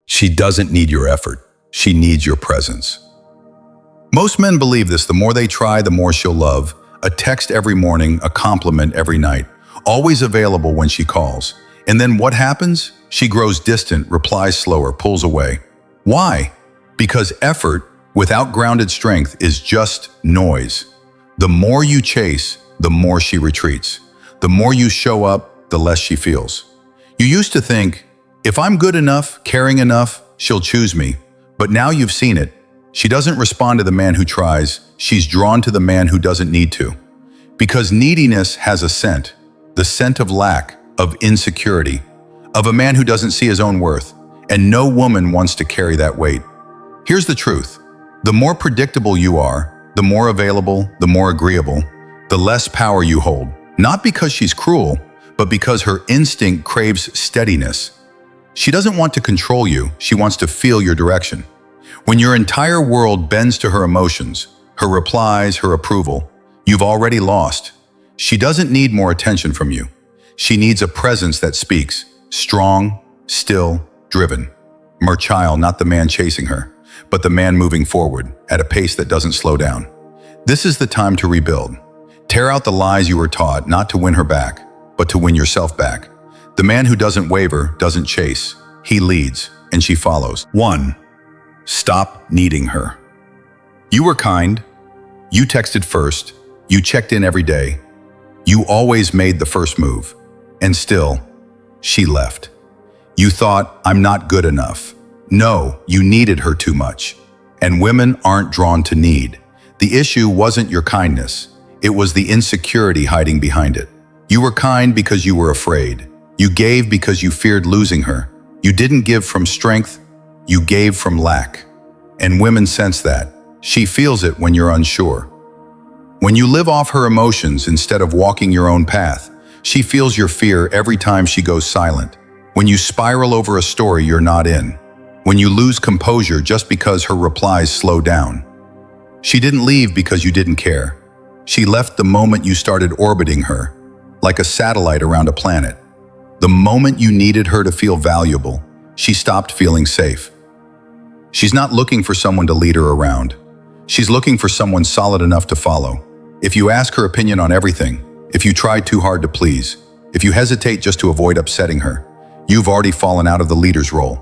She doesn't need your effort. She needs your presence. Most men believe this. The more they try, the more she'll love. A text every morning, a compliment every night, always available when she calls. And then what happens? She grows distant, replies slower, pulls away. Why? Because effort without grounded strength is just noise. The more you chase, the more she retreats. The more you show up, the less she feels. You used to think, if I'm good enough, caring enough, she'll choose me. But now you've seen it. She doesn't respond to the man who tries. She's drawn to the man who doesn't need to. Because neediness has a scent. The scent of lack, of insecurity, of a man who doesn't see his own worth. And no woman wants to carry that weight. Here's the truth. The more predictable you are, the more available, the more agreeable, the less power you hold. Not because she's cruel, but because her instinct craves steadiness. She doesn't want to control you, she wants to feel your direction. When your entire world bends to her emotions, her replies, her approval, you've already lost. She doesn't need more attention from you. She needs a presence that speaks, strong, still, driven. Marcus, not the man chasing her, but the man moving forward at a pace that doesn't slow down. This is the time to rebuild. Tear out the lies you were taught, not to win her back, but to win yourself back. The man who doesn't waver doesn't chase. He leads, and she follows. 1. Stop needing her. You were kind. You texted first. You checked in every day. You always made the first move. And still, she left. You thought, I'm not good enough. No, you needed her too much. And women aren't drawn to need. The issue wasn't your kindness. It was the insecurity hiding behind it. You were kind because you were afraid. You gave because you feared losing her. You didn't give from strength, you gave from lack. And women sense that. She feels it when you're unsure. When you live off her emotions instead of walking your own path, she feels your fear every time she goes silent. When you spiral over a story you're not in. When you lose composure just because her replies slow down. She didn't leave because you didn't care. She left the moment you started orbiting her, like a satellite around a planet. The moment you needed her to feel valuable, she stopped feeling safe. She's not looking for someone to lead her around. She's looking for someone solid enough to follow. If you ask her opinion on everything, if you try too hard to please, if you hesitate just to avoid upsetting her, you've already fallen out of the leader's role.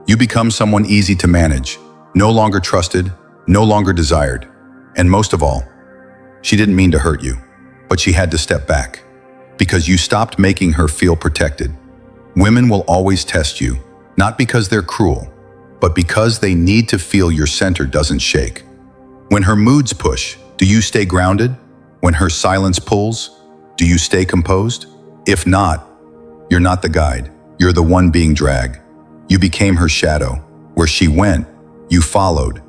You become someone easy to manage, no longer trusted, no longer desired. And most of all, she didn't mean to hurt you, but she had to step back. Because you stopped making her feel protected. Women will always test you, not because they're cruel, but because they need to feel your center doesn't shake. When her moods push, do you stay grounded? When her silence pulls, do you stay composed? If not, you're not the guide. You're the one being dragged. You became her shadow. Where she went, you followed.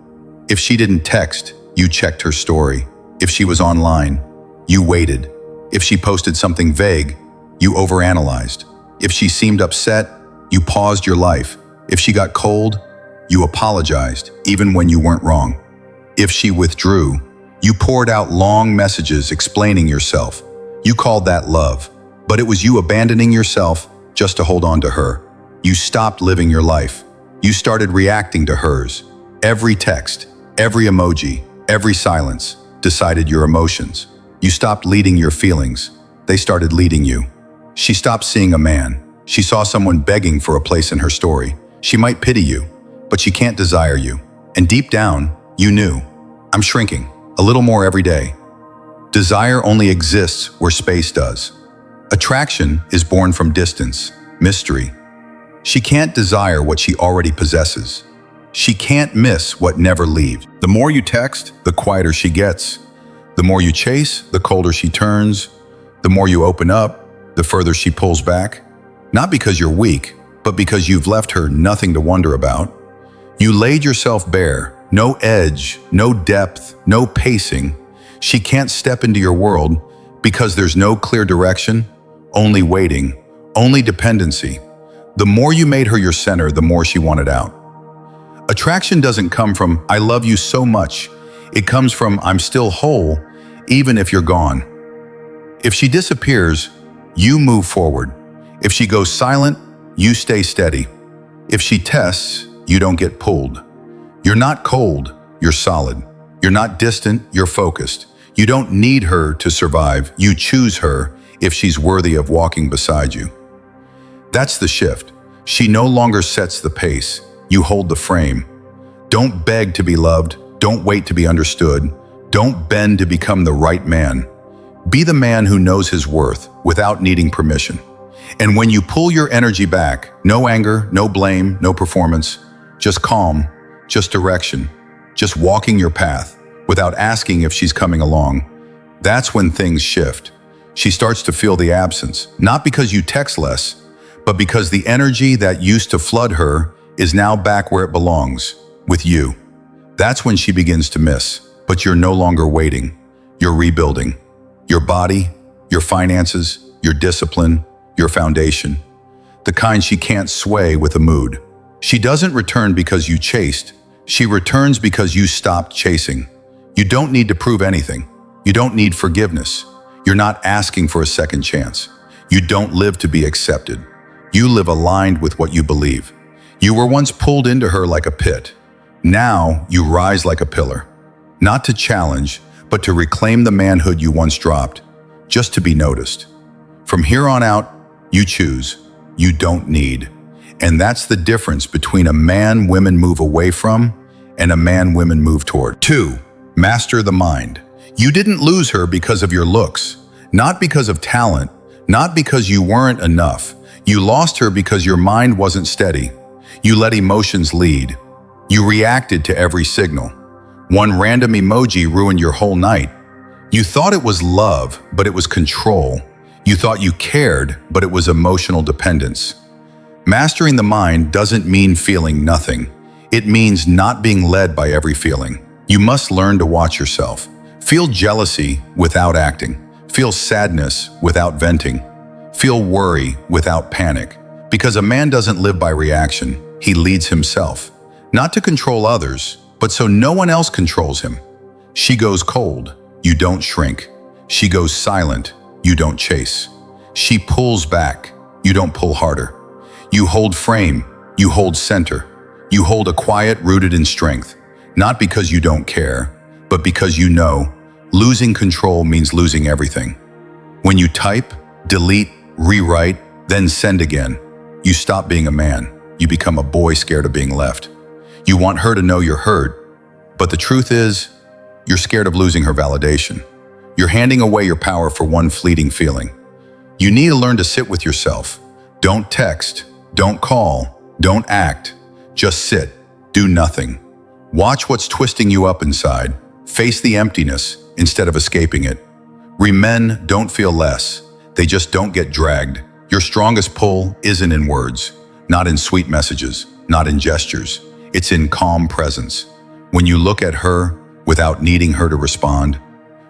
If she didn't text, you checked her story. If she was online, you waited. If she posted something vague, you overanalyzed. If she seemed upset, you paused your life. If she got cold, you apologized, even when you weren't wrong. If she withdrew, you poured out long messages explaining yourself. You called that love, but it was you abandoning yourself just to hold on to her. You stopped living your life. You started reacting to hers. Every text, every emoji, every silence decided your emotions. You stopped leading your feelings. They started leading you. She stopped seeing a man. She saw someone begging for a place in her story. She might pity you, but she can't desire you. And deep down, you knew, I'm shrinking, a little more every day. Desire only exists where space does. Attraction is born from distance, mystery. She can't desire what she already possesses. She can't miss what never leaves. The more you text, the quieter she gets. The more you chase, the colder she turns. The more you open up, the further she pulls back. Not because you're weak, but because you've left her nothing to wonder about. You laid yourself bare, no edge, no depth, no pacing. She can't step into your world because there's no clear direction, only waiting, only dependency. The more you made her your center, the more she wanted out. Attraction doesn't come from, I love you so much. It comes from, I'm still whole, even if you're gone. If she disappears, you move forward. If she goes silent, you stay steady. If she tests, you don't get pulled. You're not cold, you're solid. You're not distant, you're focused. You don't need her to survive, you choose her if she's worthy of walking beside you. That's the shift. She no longer sets the pace, you hold the frame. Don't beg to be loved, don't wait to be understood, don't bend to become the right man. Be the man who knows his worth without needing permission. And when you pull your energy back, no anger, no blame, no performance, just calm, just direction, just walking your path without asking if she's coming along, that's when things shift. She starts to feel the absence, not because you text less, but because the energy that used to flood her is now back where it belongs, with you. That's when she begins to miss, but you're no longer waiting. You're rebuilding. Your body, your finances, your discipline, your foundation. The kind she can't sway with a mood. She doesn't return because you chased. She returns because you stopped chasing. You don't need to prove anything. You don't need forgiveness. You're not asking for a second chance. You don't live to be accepted. You live aligned with what you believe. You were once pulled into her like a pit. Now you rise like a pillar. Not to challenge, but to reclaim the manhood you once dropped, just to be noticed. From here on out, you choose. You don't need. And that's the difference between a man women move away from and a man women move toward. 2. Master the mind. You didn't lose her because of your looks, not because of talent, not because you weren't enough. You lost her because your mind wasn't steady. You let emotions lead. You reacted to every signal. One random emoji ruined your whole night. You thought it was love, but it was control. You thought you cared, but it was emotional dependence. Mastering the mind doesn't mean feeling nothing. It means not being led by every feeling. You must learn to watch yourself. Feel jealousy without acting. Feel sadness without venting. Feel worry without panic. Because a man doesn't live by reaction, he leads himself. Not to control others, but so no one else controls him. She goes cold, you don't shrink. She goes silent, you don't chase. She pulls back, you don't pull harder. You hold frame, you hold center. You hold a quiet rooted in strength, not because you don't care, but because you know losing control means losing everything. When you type, delete, rewrite, then send again, you stop being a man. You become a boy scared of being left. You want her to know you're hurt, but the truth is, you're scared of losing her validation. You're handing away your power for one fleeting feeling. You need to learn to sit with yourself. Don't text, don't call, don't act. Just sit, do nothing. Watch what's twisting you up inside. Face the emptiness instead of escaping it. Men don't feel less. They just don't get dragged. Your strongest pull isn't in words, not in sweet messages, not in gestures. It's in calm presence. When you look at her without needing her to respond,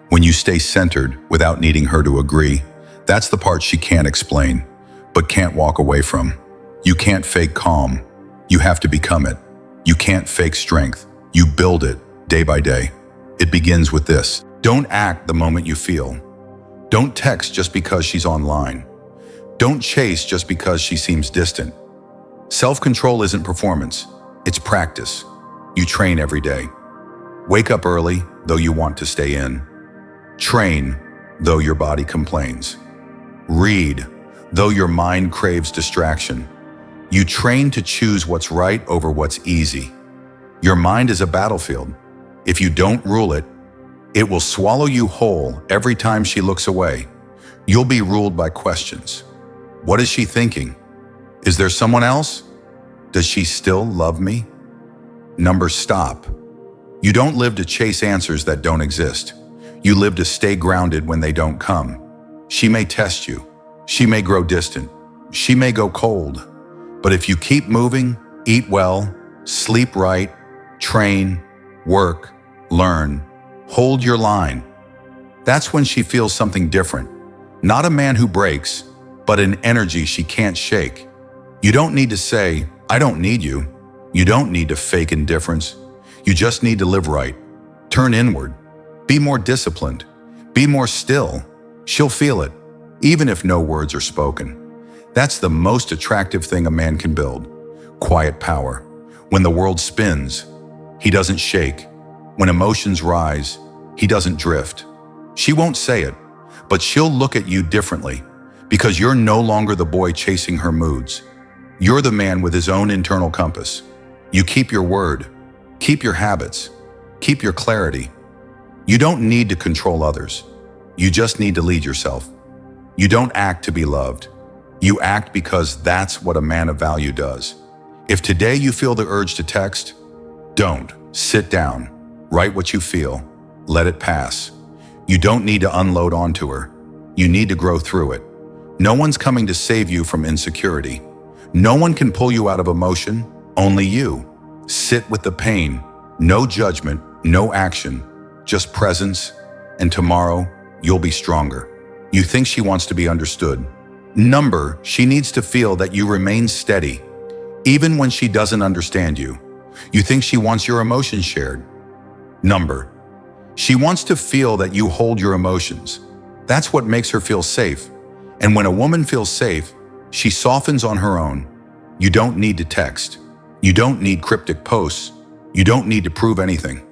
when you stay centered without needing her to agree, that's the part she can't explain, but can't walk away from. You can't fake calm. You have to become it. You can't fake strength. You build it day by day. It begins with this. Don't act the moment you feel. Don't text just because she's online. Don't chase just because she seems distant. Self-control isn't performance. It's practice. You train every day. Wake up early, though you want to stay in. Train, though your body complains. Read, though your mind craves distraction. You train to choose what's right over what's easy. Your mind is a battlefield. If you don't rule it, it will swallow you whole every time she looks away. You'll be ruled by questions. What is she thinking? Is there someone else? Does she still love me? Stop. You don't live to chase answers that don't exist. You live to stay grounded when they don't come. She may test you. She may grow distant. She may go cold. But if you keep moving, eat well, sleep right, train, work, learn, hold your line, that's when she feels something different. Not a man who breaks, but an energy she can't shake. You don't need to say, I don't need you. You don't need to fake indifference. You just need to live right. Turn inward. Be more disciplined. Be more still. She'll feel it, even if no words are spoken. That's the most attractive thing a man can build. Quiet power. When the world spins, he doesn't shake. When emotions rise, he doesn't drift. She won't say it, but she'll look at you differently because you're no longer the boy chasing her moods. You're the man with his own internal compass. You keep your word, keep your habits, keep your clarity. You don't need to control others. You just need to lead yourself. You don't act to be loved. You act because that's what a man of value does. If today you feel the urge to text, don't. Sit down. Write what you feel. Let it pass. You don't need to unload onto her. You need to grow through it. No one's coming to save you from insecurity. No one can pull you out of emotion, only you. Sit with the pain. No judgment, no action, just presence, and tomorrow you'll be stronger. You think she wants to be understood. Number, she needs to feel that you remain steady, even when she doesn't understand you. You think she wants your emotions shared. Number, she wants to feel that you hold your emotions. That's what makes her feel safe. And when a woman feels safe, she softens on her own. You don't need to text. You don't need cryptic posts. You don't need to prove anything.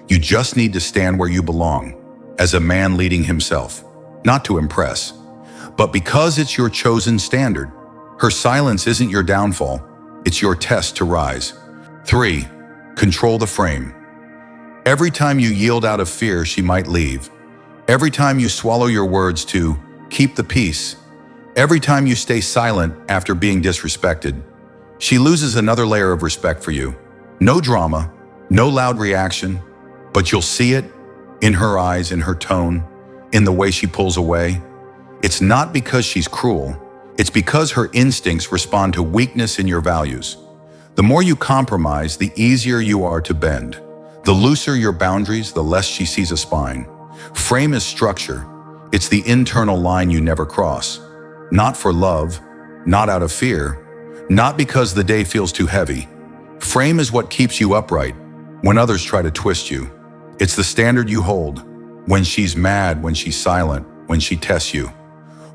You just need to stand where you belong, as a man leading himself, not to impress. But because it's your chosen standard, her silence isn't your downfall, it's your test to rise. 3. Control the frame. Every time you yield out of fear, she might leave. Every time you swallow your words to keep the peace. Every time you stay silent after being disrespected, she loses another layer of respect for you. No drama, no loud reaction, but you'll see it in her eyes, in her tone, in the way she pulls away. It's not because she's cruel, it's because her instincts respond to weakness in your values. The more you compromise, the easier you are to bend. The looser your boundaries, the less she sees a spine. Frame is structure. It's the internal line you never cross. Not for love, not out of fear, not because the day feels too heavy. Frame is what keeps you upright when others try to twist you. It's the standard you hold when she's mad, when she's silent, when she tests you.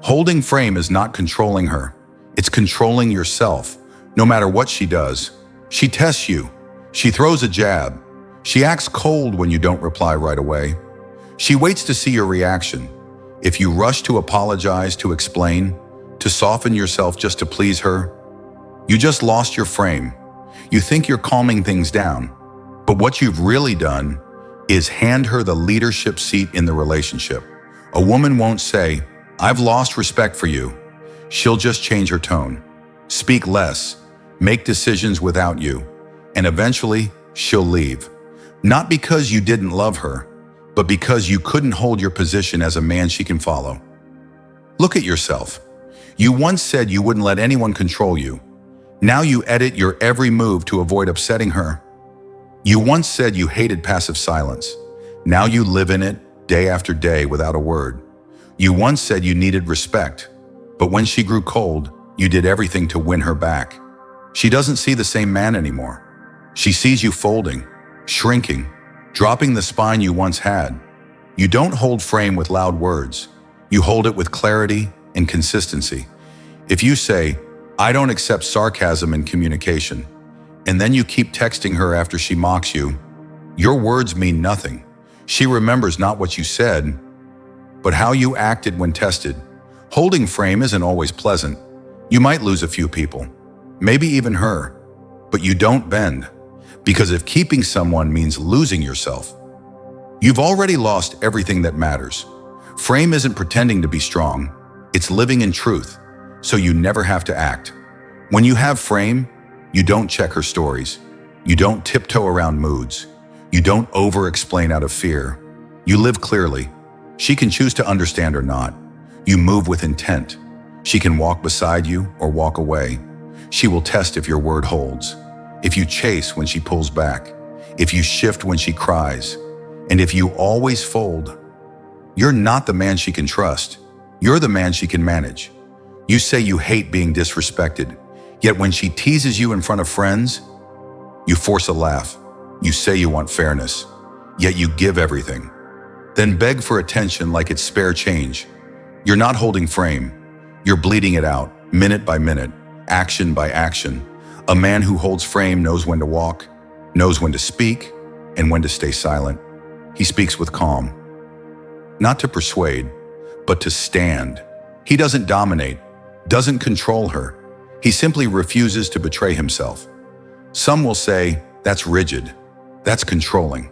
Holding frame is not controlling her. It's controlling yourself. No matter what she does, she tests you. She throws a jab. She acts cold when you don't reply right away. She waits to see your reaction. If you rush to apologize, to explain, to soften yourself just to please her, you just lost your frame. You think you're calming things down, but what you've really done is hand her the leadership seat in the relationship. A woman won't say, "I've lost respect for you." She'll just change her tone, speak less, make decisions without you, and eventually she'll leave. Not because you didn't love her, but because you couldn't hold your position as a man she can follow. Look at yourself. You once said you wouldn't let anyone control you. Now you edit your every move to avoid upsetting her. You once said you hated passive silence. Now you live in it day after day without a word. You once said you needed respect, but when she grew cold, you did everything to win her back. She doesn't see the same man anymore. She sees you folding, shrinking, dropping the spine you once had. You don't hold frame with loud words. You hold it with clarity and consistency. If you say, "I don't accept sarcasm in communication," and then you keep texting her after she mocks you, your words mean nothing. She remembers not what you said, but how you acted when tested. Holding frame isn't always pleasant. You might lose a few people, maybe even her, but you don't bend. Because if keeping someone means losing yourself, you've already lost everything that matters. Frame isn't pretending to be strong, it's living in truth, so you never have to act. When you have frame, you don't check her stories. You don't tiptoe around moods. You don't over-explain out of fear. You live clearly. She can choose to understand or not. You move with intent. She can walk beside you or walk away. She will test if your word holds. If you chase when she pulls back. If you shift when she cries. And if you always fold. You're not the man she can trust. You're the man she can manage. You say you hate being disrespected. Yet when she teases you in front of friends, you force a laugh. You say you want fairness. Yet you give everything. Then beg for attention like it's spare change. You're not holding frame. You're bleeding it out, minute by minute, action by action. A man who holds frame knows when to walk, knows when to speak, and when to stay silent. He speaks with calm, not to persuade, but to stand. He doesn't dominate, doesn't control her. He simply refuses to betray himself. Some will say, that's rigid, that's controlling.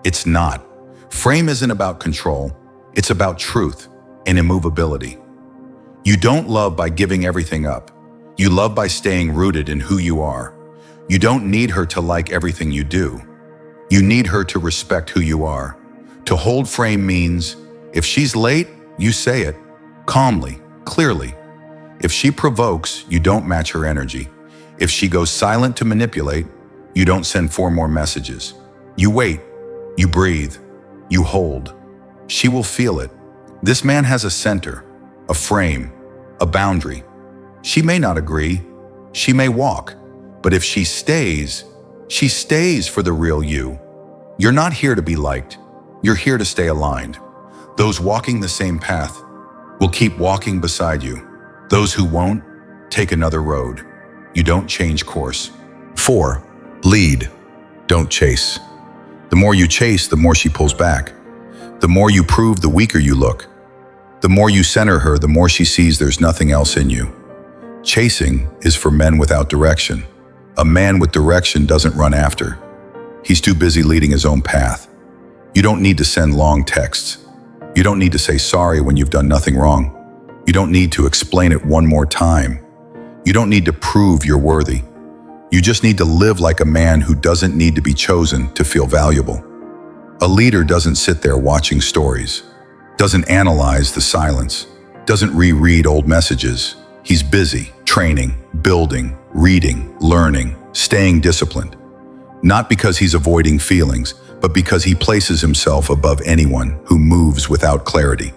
It's not. Frame isn't about control, it's about truth and immovability. You don't love by giving everything up. You love by staying rooted in who you are. You don't need her to like everything you do. You need her to respect who you are. To hold frame means, if she's late, you say it, calmly, clearly. If she provokes, you don't match her energy. If she goes silent to manipulate, you don't send 4 more messages. You wait, you breathe, you hold. She will feel it. This man has a center, a frame, a boundary. She may not agree, she may walk, but if she stays for the real you. You're not here to be liked, you're here to stay aligned. Those walking the same path will keep walking beside you. Those who won't, take another road. You don't change course. 4. Lead, don't chase. The more you chase, the more she pulls back. The more you prove, the weaker you look. The more you center her, the more she sees there's nothing else in you. Chasing is for men without direction. A man with direction doesn't run after. He's too busy leading his own path. You don't need to send long texts. You don't need to say sorry when you've done nothing wrong. You don't need to explain it one more time. You don't need to prove you're worthy. You just need to live like a man who doesn't need to be chosen to feel valuable. A leader doesn't sit there watching stories, doesn't analyze the silence, doesn't reread old messages. He's busy, training, building, reading, learning, staying disciplined. Not because he's avoiding feelings, but because he places himself above anyone who moves without clarity.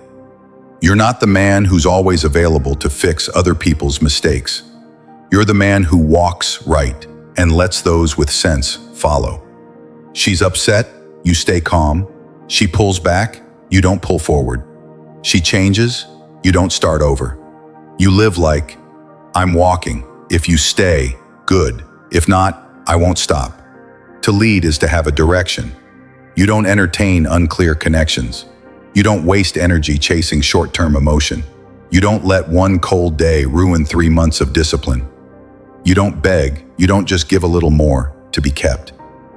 You're not the man who's always available to fix other people's mistakes. You're the man who walks right and lets those with sense follow. She's upset, you stay calm. She pulls back, you don't pull forward. She changes, you don't start over. You live like, I'm walking. If you stay, good. If not, I won't stop. To lead is to have a direction. You don't entertain unclear connections. You don't waste energy chasing short-term emotion. You don't let one cold day ruin 3 months of discipline. You don't beg, you don't just give a little more to be kept.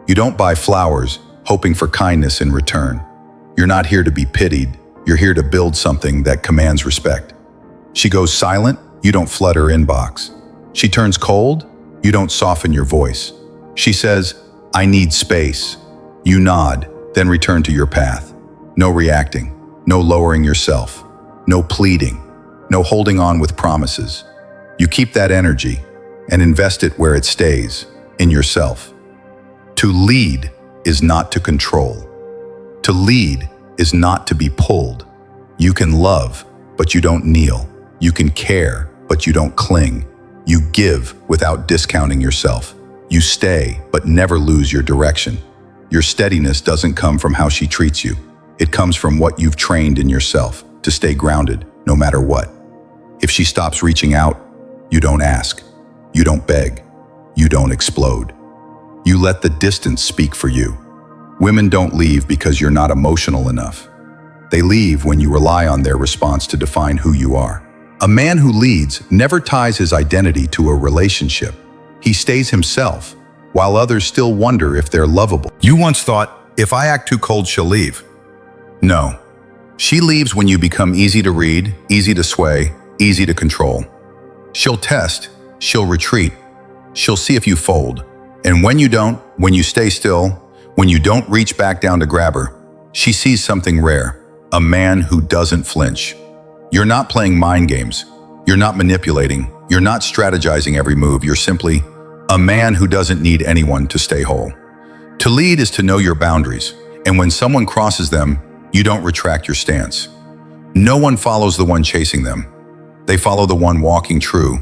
You don't buy flowers, hoping for kindness in return. You're not here to be pitied, you're here to build something that commands respect. She goes silent, you don't flood her inbox. She turns cold, you don't soften your voice. She says, I need space. You nod, then return to your path. No reacting, no lowering yourself, no pleading, no holding on with promises. You keep that energy and invest it where it stays, in yourself. To lead is not to control. To lead is not to be pulled. You can love, but you don't kneel. You can care, but you don't cling. You give without discounting yourself. You stay, but never lose your direction. Your steadiness doesn't come from how she treats you. It comes from what you've trained in yourself to stay grounded, no matter what. If she stops reaching out, you don't ask. You don't beg. You don't explode. You let the distance speak for you. Women don't leave because you're not emotional enough. They leave when you rely on their response to define who you are. A man who leads never ties his identity to a relationship. He stays himself, while others still wonder if they're lovable. You once thought, if I act too cold, she'll leave. No. She leaves when you become easy to read, easy to sway, easy to control. She'll test, she'll retreat, she'll see if you fold. And when you don't, when you stay still, when you don't reach back down to grab her, she sees something rare, a man who doesn't flinch. You're not playing mind games. You're not manipulating. You're not strategizing every move. You're simply a man who doesn't need anyone to stay whole. To lead is to know your boundaries, and when someone crosses them, you don't retract your stance. No one follows the one chasing them. They follow the one walking true,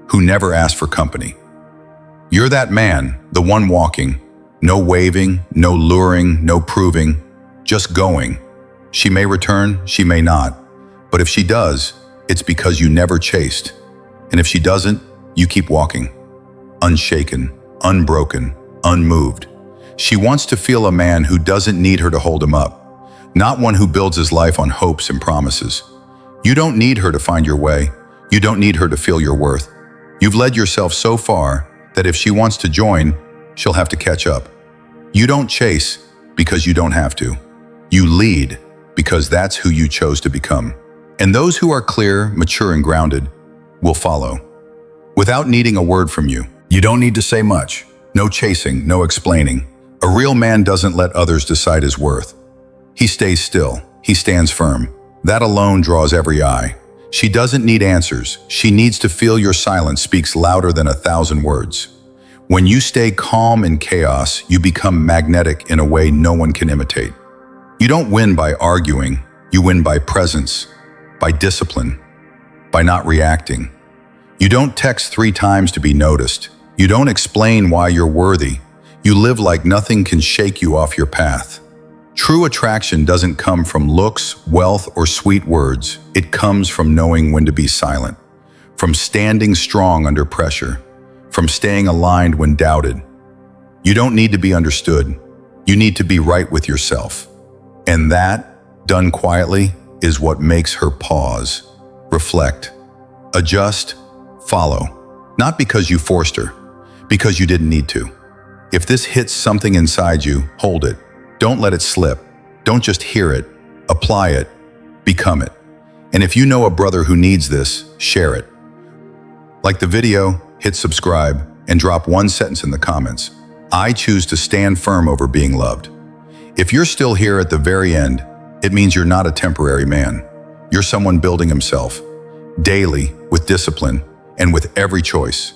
who never asks for company. You're that man, the one walking, no waving, no luring, no proving, just going. She may return, she may not, but if she does, it's because you never chased. And if she doesn't, you keep walking. unshaken, unbroken, unmoved. She wants to feel a man who doesn't need her to hold him up, not one who builds his life on hopes and promises. You don't need her to find your way. You don't need her to feel your worth. You've led yourself so far that if she wants to join, she'll have to catch up. You don't chase because you don't have to. You lead because that's who you chose to become. And those who are clear, mature, and grounded will follow. Without needing a word from you, you don't need to say much. No chasing, no explaining. A real man doesn't let others decide his worth. He stays still. He stands firm. That alone draws every eye. She doesn't need answers. She needs to feel your silence speaks louder than 1,000 words. When you stay calm in chaos, you become magnetic in a way no one can imitate. You don't win by arguing. You win by presence, by discipline, by not reacting. You don't text 3 times to be noticed. You don't explain why you're worthy. You live like nothing can shake you off your path. True attraction doesn't come from looks, wealth, or sweet words. It comes from knowing when to be silent, from standing strong under pressure, from staying aligned when doubted. You don't need to be understood. You need to be right with yourself. And that, done quietly, is what makes her pause, reflect, adjust, follow. Not because you forced her, because you didn't need to. If this hits something inside you, hold it. Don't let it slip. Don't just hear it. Apply it. Become it. And if you know a brother who needs this, share it. Like the video, hit subscribe, and drop 1 sentence in the comments. I choose to stand firm over being loved. If you're still here at the very end, it means you're not a temporary man. You're someone building himself, daily, with discipline, and with every choice.